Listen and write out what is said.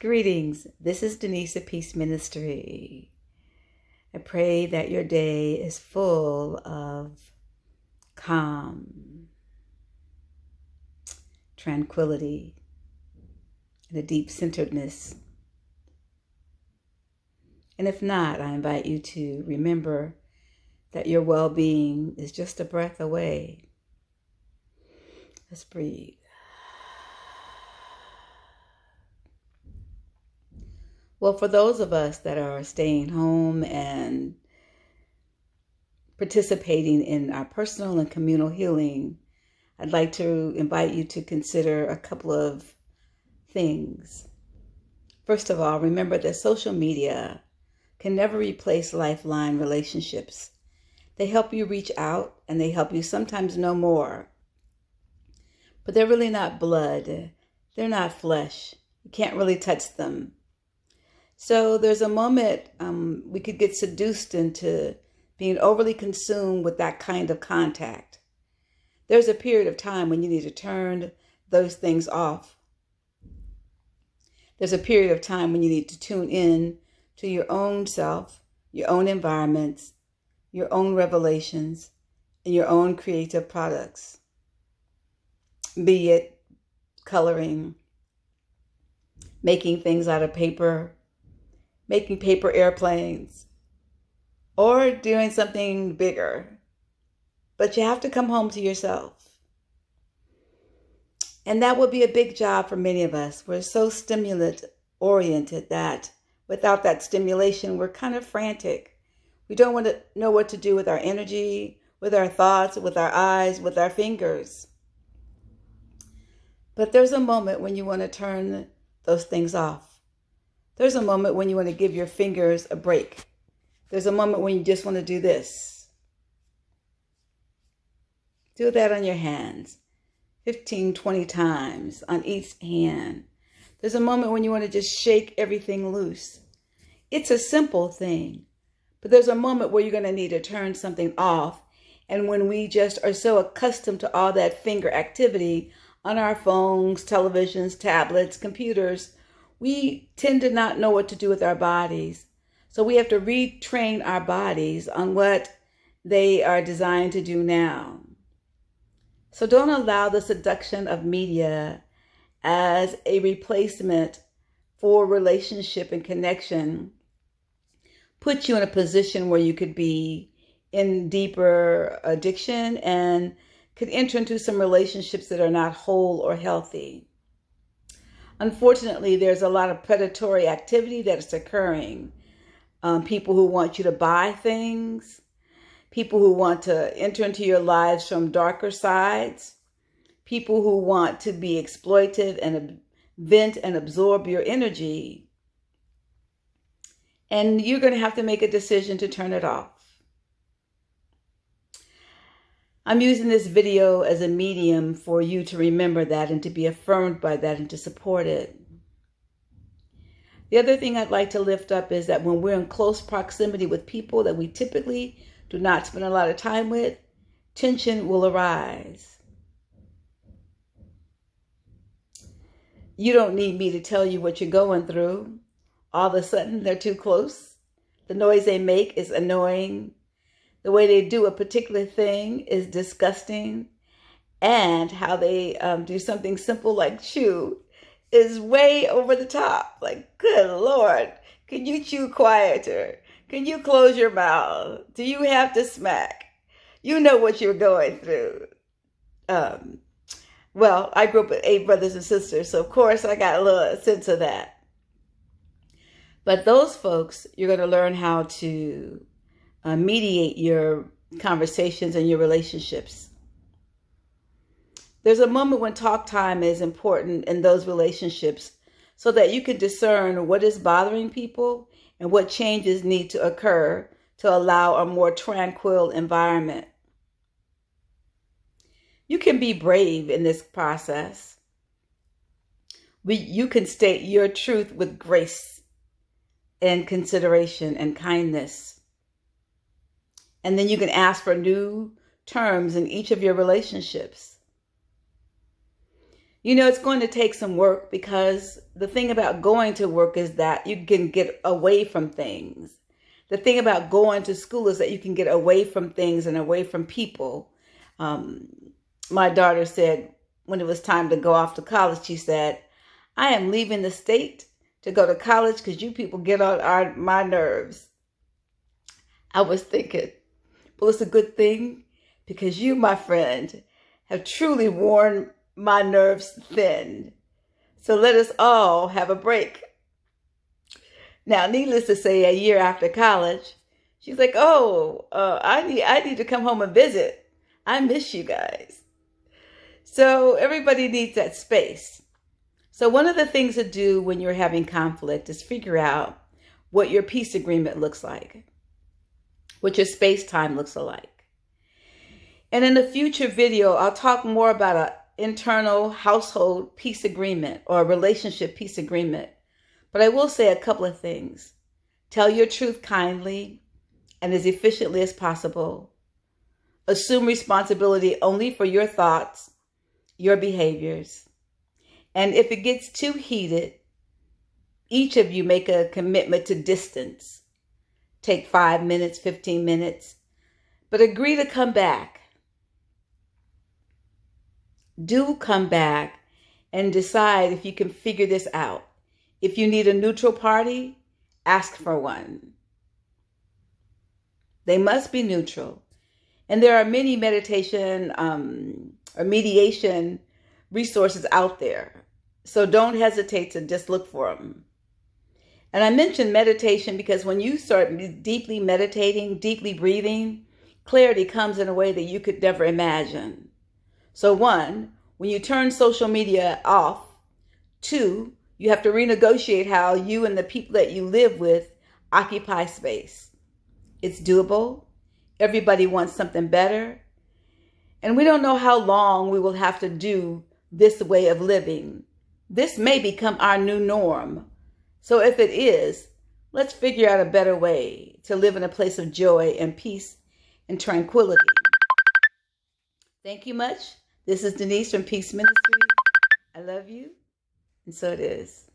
Greetings. This is Denise of Peace Ministry. I pray that your day is full of calm, tranquility, and a deep centeredness. And if not, I invite you to remember that your well-being is just a breath away. Let's breathe. Well, for those of us that are staying home and participating in our personal and communal healing, I'd like to invite you to consider a couple of things. First of all, remember that social media can never replace lifeline relationships. They help you reach out and they help you sometimes know more. But they're really not blood. They're not flesh. You can't really touch them. So there's a moment we could get seduced into being overly consumed with that kind of contact. There's a period of time when you need to turn those things off. There's a period of time when you need to tune in to your own self, your own environments, your own revelations, and your own creative products. Be it coloring, making things out of paper, making paper airplanes, or doing something bigger. But you have to come home to yourself. And that would be a big job for many of us. We're so stimulant-oriented that without that stimulation, we're kind of frantic. We don't want to know what to do with our energy, with our thoughts, with our eyes, with our fingers. But there's a moment when you want to turn those things off. There's a moment when you want to give your fingers a break. There's a moment when you just want to do this. Do that on your hands, 15, 20 times on each hand. There's a moment when you want to just shake everything loose. It's a simple thing, but there's a moment where you're going to need to turn something off. And when we just are so accustomed to all that finger activity on our phones, televisions, tablets, computers, we tend to not know what to do with our bodies. So we have to retrain our bodies on what they are designed to do now. So don't allow the seduction of media as a replacement for relationship and connection put you in a position where you could be in deeper addiction and could enter into some relationships that are not whole or healthy. Unfortunately, there's a lot of predatory activity that is occurring. People who want you to buy things, people who want to enter into your lives from darker sides, people who want to be exploitive and vent and absorb your energy. And you're going to have to make a decision to turn it off. I'm using this video as a medium for you to remember that and to be affirmed by that and to support it. The other thing I'd like to lift up is that when we're in close proximity with people that we typically do not spend a lot of time with, tension will arise. You don't need me to tell you what you're going through. All of a sudden, they're too close. The noise they make is annoying. The way they do a particular thing is disgusting. And how they do something simple like chew is way over the top. Like, good Lord, can you chew quieter? Can you close your mouth? Do you have to smack? You know what you're going through. Well, I grew up with 8 brothers and sisters, so of course I got a little sense of that. But those folks, you're going to learn how to mediate your conversations and your relationships. There's a moment when talk time is important in those relationships so that you can discern what is bothering people and what changes need to occur to allow a more tranquil environment. You can be brave in this process. You can state your truth with grace and consideration and kindness. And then you can ask for new terms in each of your relationships. You know, it's going to take some work, because the thing about going to work is that you can get away from things. The thing about going to school is that you can get away from things and away from people. My daughter said when it was time to go off to college, she said, I am leaving the state to go to college because you people get on my nerves. I was thinking, well, it's a good thing, because you, my friend, have truly worn my nerves thin. So let us all have a break. Now, needless to say, a year after college, she's like, I need to come home and visit. I miss you guys. So everybody needs that space. So one of the things to do when you're having conflict is figure out what your peace agreement looks like, what your space-time looks like. And in a future video, I'll talk more about an internal household peace agreement or a relationship peace agreement. But I will say a couple of things. Tell your truth kindly and as efficiently as possible. Assume responsibility only for your thoughts, your behaviors. And if it gets too heated, each of you make a commitment to distance. Take 5 minutes, 15 minutes, but agree to come back. Do come back and decide if you can figure this out. If you need a neutral party, ask for one. They must be neutral. And there are many meditation or mediation resources out there. So don't hesitate to just look for them. And I mentioned meditation because when you start deeply meditating, deeply breathing, clarity comes in a way that you could never imagine. So 1, when you turn social media off. 2, you have to renegotiate how you and the people that you live with occupy space. It's doable. Everybody wants something better. And we don't know how long we will have to do this way of living. This may become our new norm. So if it is, let's figure out a better way to live in a place of joy and peace and tranquility. Thank you much. This is Denise from Peace Ministry. I love you, and so it is.